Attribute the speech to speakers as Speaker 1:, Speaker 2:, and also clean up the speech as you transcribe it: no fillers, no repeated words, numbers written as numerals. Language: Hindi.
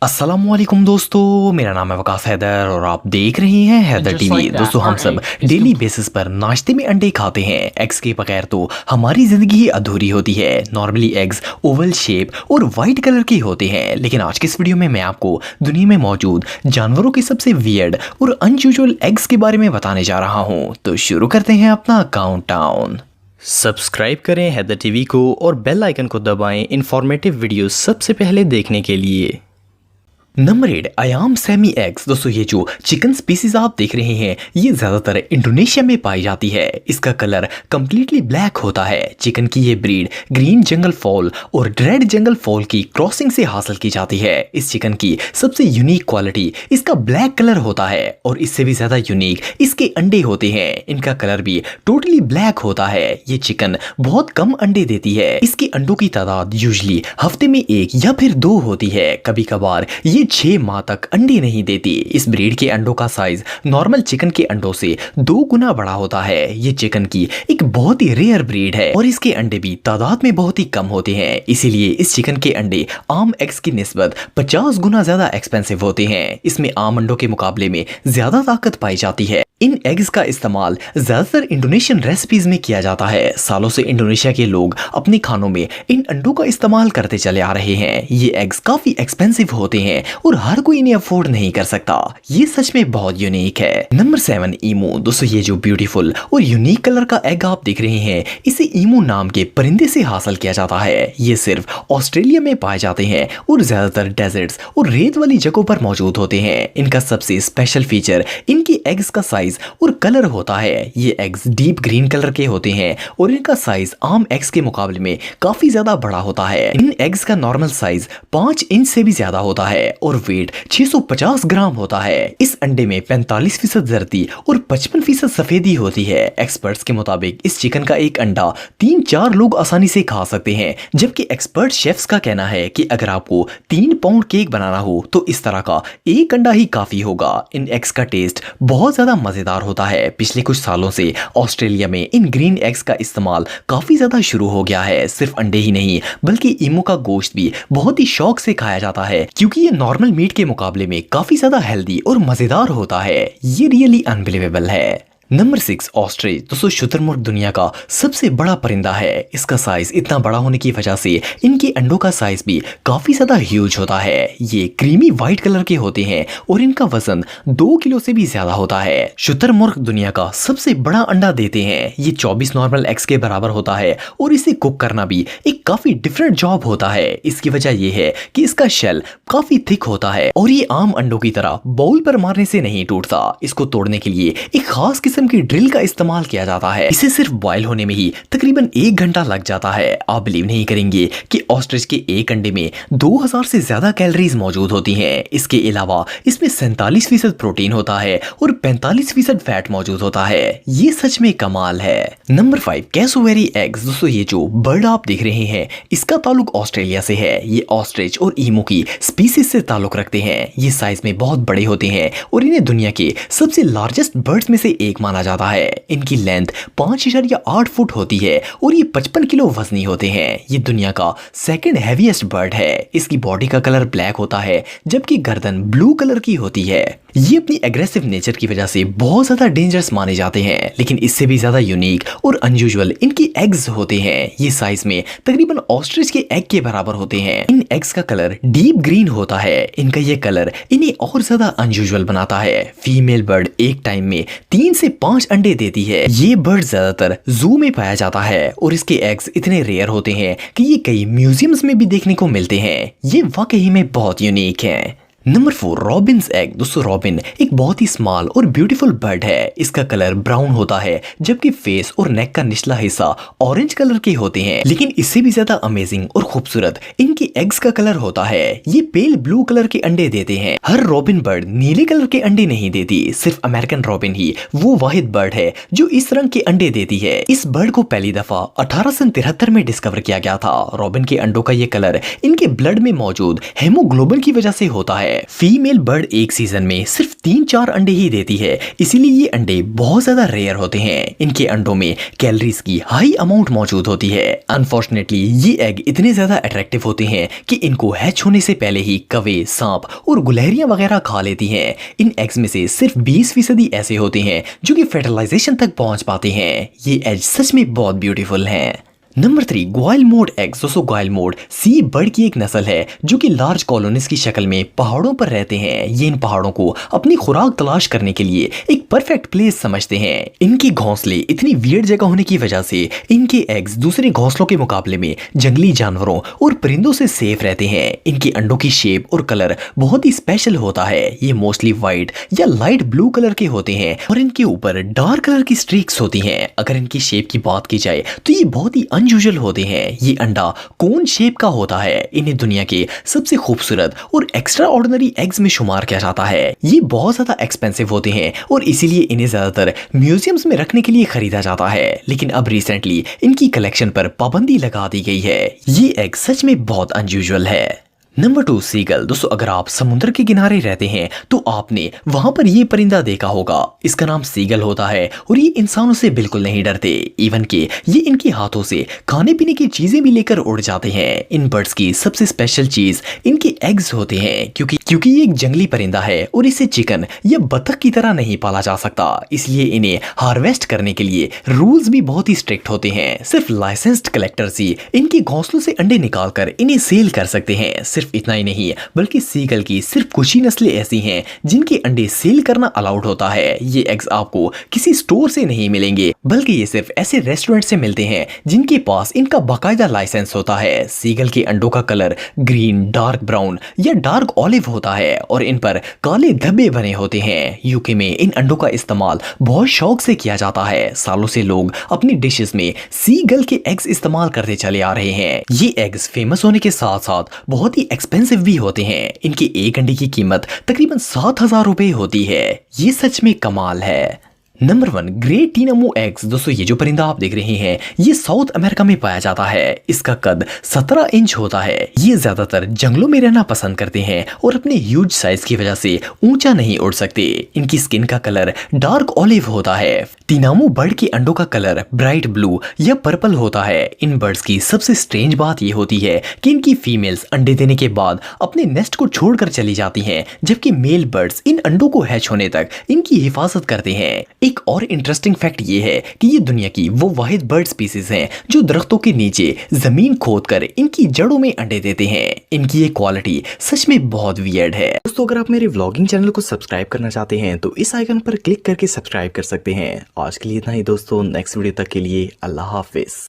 Speaker 1: अस्सलामुअलैकुम दोस्तों, मेरा नाम है वकास हैदर और आप देख रहे हैं हैदर टीवी। दोस्तों, हम सब डेली बेसिस पर नाश्ते में अंडे खाते हैं। एग्स के बगैर तो हमारी जिंदगी ही अधूरी होती है। नॉर्मली एग्स ओवल शेप और वाइट कलर के होते हैं, लेकिन आज के इस वीडियो में मैं आपको दुनिया में मौजूद जानवरों के सबसे वियर्ड और अनयूजुअल एग्स के बारे में बताने जा रहा हूँ। तो शुरू करते हैं अपना काउंटडाउन। सब्सक्राइब करें हैदर टीवी को और बेल आइकन को दबाएं इंफॉर्मेटिव वीडियो सबसे पहले देखने के लिए। Number 8, Ayam Cemani eggs. दोस्तों, ये जो चिकन स्पीसीज आप देख रहे हैं ये ज्यादातर इंडोनेशिया में पाई जाती है। इसका कलर कंप्लीटली ब्लैक होता है। चिकन की ये ब्रीड ग्रीन जंगल फॉल और रेड जंगल फॉल की क्रॉसिंग से हासिल की जाती है। इस चिकन की सबसे यूनिक क्वालिटी इसका ब्लैक कलर होता है और इससे भी ज्यादा यूनिक इसके अंडे होते हैं। इनका कलर भी टोटली ब्लैक होता है। ये चिकन बहुत कम अंडे देती है। इसके अंडों की तादाद यूजुअली हफ्ते में 1 या फिर 2 होती है। कभी कभार ये 6 माह तक अंडे नहीं देती। इस ब्रीड के अंडों का साइज नॉर्मल चिकन के अंडों से 2 गुना बड़ा होता है। ये चिकन की एक बहुत ही रेयर ब्रीड है और इसके अंडे भी तादाद में बहुत ही कम होते हैं। इसीलिए इस चिकन के अंडे आम एग्स की निस्बत 50 गुना ज्यादा एक्सपेंसिव होते हैं। इसमें आम अंडों के मुकाबले में ज्यादा ताकत पाई जाती है। इन एग्स का इस्तेमाल ज्यादातर इंडोनेशियन रेसिपीज में किया जाता है। सालों से इंडोनेशिया के लोग अपने खानों में इन अंडों का इस्तेमाल करते चले आ रहे हैं। ये एग्स काफी एक्सपेंसिव होते हैं और हर कोई इन्हें अफोर्ड नहीं कर सकता। ये सच में बहुत यूनिक है। नंबर 7, ईमू। दोस्तों, ये जो ब्यूटीफुल और यूनिक कलर का एग आप देख रहे हैं इसे ईमू नाम के परिंदे से हासिल किया जाता है। ये सिर्फ ऑस्ट्रेलिया में पाए जाते हैं और ज्यादातर डेजर्ट्स और रेत वाली जगहों पर मौजूद होते हैं। इनका सबसे स्पेशल फीचर इनकी एग्स का साइज और कलर होता है। ये एग्स डीप ग्रीन कलर के होते हैं और इनका साइज आम एग्स के मुकाबले में काफी ज्यादा बड़ा होता है। इन एग्स का नॉर्मल साइज 5 इंच से भी ज्यादा होता है और वेट 650 ग्राम होता है। इस अंडे में 45% जर्दी और 55% सफेदी होती है। एक्सपर्ट्स के मुताबिक इस चिकन का एक अंडा 3-4 लोग आसानी से खा सकते हैं, जबकि एक्सपर्ट शेफ्स का कहना है कि अगर आपको 3 पाउंड केक बनाना हो तो इस तरह का एक अंडा ही काफी होगा। इन एग्स का टेस्ट बहुत ज्यादा मजेदार होता है। पिछले कुछ सालों से ऑस्ट्रेलिया में इन ग्रीन एग्स का इस्तेमाल काफी ज्यादा शुरू हो गया है। सिर्फ अंडे ही नहीं बल्कि ईमू का गोश्त भी बहुत ही शौक से खाया जाता है, क्योंकि ये नॉर्मल मीट के मुकाबले में काफी ज्यादा हेल्दी और मजेदार होता है। ये रियली अनबिलीवेबल है। Number 6, ostrich. दोस्तों, शुतुरमुर्ग दुनिया का सबसे बड़ा परिंदा है। इसका साइज इतना बड़ा होने की वजह से इनके अंडों का साइज भी काफी ज्यादा ह्यूज होता है। ये क्रीमी व्हाइट कलर के होते हैं और इनका वजन 2 किलो से भी ज्यादा होता है। शुतुरमुर्ग दुनिया का सबसे बड़ा अंडा देते हैं। ये 24 नॉर्मल एग्स के बराबर होता है और इसे कुक करना भी एक काफी डिफरेंट जॉब होता है। इसकी वजह यह है कि इसका शेल काफी थिक होता है और ये आम अंडों की तरह बाउल पर मारने से नहीं टूटता। इसको तोड़ने के लिए एक खास किस्म की ड्रिल का इस्तेमाल किया जाता है। इसे सिर्फ बॉयल होने में ही तकरीबन 1 घंटा लग जाता है। आप बिलीव नहीं करेंगे कि ऑस्ट्रिच के एक अंडे में 2000 से ज्यादा कैलोरीज मौजूद होती हैं। इसके अलावा इसमें 47% प्रोटीन होता है और 45% फैट मौजूद होता है। ये सच में कमाल है। Number 5, cassowary eggs. दोस्तों, ये जो बर्ड आप देख रहे हैं इसका ताल्लुक ऑस्ट्रेलिया से है। ये ऑस्ट्रिच और ईमू की स्पीसीज से ताल्लुक रखते हैं। ये साइज में बहुत बड़े होते हैं और इन्हें दुनिया के सबसे लार्जेस्ट बर्ड्स में से एक माना जाता है। इनकी लेंथ 5.8 फुट होती है और ये 55 किलो वजनी होते हैं। ये दुनिया का सेकंड हैवीएस्ट बर्ड है। इसकी बॉडी का कलर ब्लैक होता है जबकि गर्दन ब्लू कलर की होती है। ये अपनी एग्रेसिव नेचर की वजह से बहुत ज्यादा डेंजरस माने जाते हैं, लेकिन इससे भी ज्यादा यूनिक और अनयूजुअल इनकी एग्स होते हैं। ये साइज में तकरीबन ऑस्ट्रिच के एग के बराबर होते हैं। इन एग्स का कलर डीप ग्रीन होता है। इनका ये कलर इन्हें और ज्यादा अनयूजुअल बनाता है। फीमेल बर्ड एक टाइम में 3 से 5 अंडे देती है। ये बर्ड ज्यादातर जू में पाया जाता है और इसके एग्स इतने रेयर होते हैं कि ये कई म्यूजियम्स में भी देखने को मिलते हैं। ये वाकई में बहुत यूनिक है। Number 4, Robins egg. दोस्तों, रॉबिन एक बहुत ही स्मॉल और ब्यूटीफुल बर्ड है। इसका कलर ब्राउन होता है जबकि फेस और नेक का निचला हिस्सा ऑरेंज कलर के होते हैं, लेकिन इससे भी ज्यादा अमेजिंग और खूबसूरत इनकी एग्स का कलर होता है। ये पेल ब्लू कलर के अंडे देते हैं। हर रॉबिन बर्ड नीले कलर के अंडे नहीं देती। सिर्फ अमेरिकन रॉबिन ही वो वाहिद बर्ड है जो इस रंग के अंडे देती है। इस बर्ड को पहली दफा 1873 में डिस्कवर किया गया था। रॉबिन के अंडों का ये कलर इनके ब्लड में मौजूद हेमोग्लोबिन की वजह से होता है। है। फीमेल बर्ड एक सीजन में सिर्फ 3-4 अंडे ही देती है, इसीलिए ये अंडे बहुत ज्यादा रेयर होते हैं। इनके अंडों में कैलोरीज की हाई अमाउंट मौजूद होती है। अनफॉर्चुनेटली ये एग इतने ज्यादा अट्रैक्टिव होते हैं कि इनको हैच होने से पहले ही कौवे, सांप और गुलहरियां वगैरह खा लेती हैं। इन एग्स में से सिर्फ 20% ऐसे होते हैं जो कि फर्टिलाइजेशन तक पहुंच पाते हैं। ये एग सच में बहुत ब्यूटीफुल हैं। Number 3, guillemot eggs. दोस्तों गुइलेमोट सी बर्ड की एक नस्ल है जो कि लार्ज कॉलोनीज की शक्ल में पहाड़ों पर रहते हैं। ये इन पहाड़ों को अपनी खुराक तलाश करने के लिए एक परफेक्ट प्लेस समझते हैं। इनके घोंसले इतनी वियर्ड जगह होने की वजह से इनके एग्स दूसरे घोंसलों के मुकाबले में जंगली जानवरों और परिंदों से सेफ रहते हैं। इनके अंडों की शेप और कलर बहुत ही स्पेशल होता है। ये मोस्टली व्हाइट या लाइट ब्लू कलर के होते हैं और इनके ऊपर डार्क कलर की स्ट्रीक्स होती हैं। अगर इनकी शेप की बात की जाए तो ये बहुत ही अनयूजुअल होते हैं। ये अंडा कोन शेप का होता है। इन्हें दुनिया के सबसे खूबसूरत और एक्स्ट्रा ऑर्डिनरी एग्स में शुमार किया जाता है। ये बहुत ज्यादा एक्सपेंसिव होते हैं और इसीलिए इन्हें ज्यादातर म्यूजियम्स में रखने के लिए खरीदा जाता है। लेकिन अब रिसेंटली इनकी कलेक्शन पर पाबंदी लगा दी गई है। ये एग सच में बहुत अनयूजुअल है। Number 2, seagull. दोस्तों अगर आप समुद्र के किनारे रहते हैं तो आपने वहां पर ये परिंदा देखा होगा। इसका नाम सीगल होता है और ये इंसानों से बिल्कुल नहीं डरते। इवन के ये इनके हाथों से खाने पीने की चीजें भी लेकर उड़ जाते हैं। इन बर्ड्स की सबसे स्पेशल चीज इनके एग्स होते हैं क्योंकि ये एक जंगली परिंदा है और इसे चिकन या बतख की तरह नहीं पाला जा सकता। इसलिए इन्हें हार्वेस्ट करने के लिए रूल्स भी बहुत ही स्ट्रिक्ट होते हैं। सिर्फ लाइसेंस्ड कलेक्टर्स ही इनके घोंसलों से अंडे निकालकर इन्हें सेल कर सकते हैं। सिर्फ इतना ही नहीं बल्कि सीगल की सिर्फ कुछ ही नस्लें ऐसी हैं जिनके अंडे सेल करना अलाउड होता है। ये एग्स आपको किसी स्टोर से नहीं मिलेंगे बल्कि ये सिर्फ ऐसे रेस्टोरेंट से मिलते हैं जिनके पास इनका बाकायदा लाइसेंस होता है। सीगल के अंडों का कलर ग्रीन, डार्क ब्राउन या डार्क ऑलिव होता है और इन पर काले धब्बे बने होते हैं। यूके में इन अंडों का इस्तेमाल बहुत शौक से किया जाता है। सालों से लोग अपनी डिशेस में सीगल के एग्स इस्तेमाल करते चले आ रहे हैं। ये एग्स फेमस होने के साथ साथ बहुत ही एक्सपेंसिव भी होते हैं। इनके एक अंडे की कीमत तकरीबन 7,000 रुपए होती है। ये सच में कमाल है। Number 1, great tinamou eggs. दोस्तों ये जो परिंदा आप देख रहे हैं ये साउथ अमेरिका में पाया जाता है। इसका कद 17 इंच होता है। ये ज्यादातर जंगलों में रहना पसंद करते हैं और अपने ह्यूज साइज की वजह से ऊंचा नहीं उड़ सकते। इनकी स्किन का कलर डार्क ऑलिव होता है। टीनामो बर्ड के अंडों का कलर ब्राइट ब्लू या पर्पल होता है। इन बर्ड्स की सबसे स्ट्रेंज बात ये होती है कि इनकी फीमेल्स अंडे देने के बाद अपने नेस्ट को छोड़कर चली जाती हैं, जबकि मेल बर्ड्स इन अंडों को हैच होने तक इनकी हिफाजत करते हैं। एक और इंटरेस्टिंग फैक्ट ये है कि ये दुनिया की वो वाहिद बर्ड स्पीसीज हैं जो दरख्तों के नीचे जमीन खोदकर इनकी जड़ों में अंडे देते हैं। इनकी ये क्वालिटी सच में बहुत वियर्ड है। दोस्तों अगर आप मेरे व्लॉगिंग चैनल को सब्सक्राइब करना चाहते हैं तो इस आइकन पर क्लिक करके सब्सक्राइब कर सकते हैं। आज के लिए इतना ही दोस्तों, नेक्स्ट वीडियो तक के लिए अल्लाह हाफिज।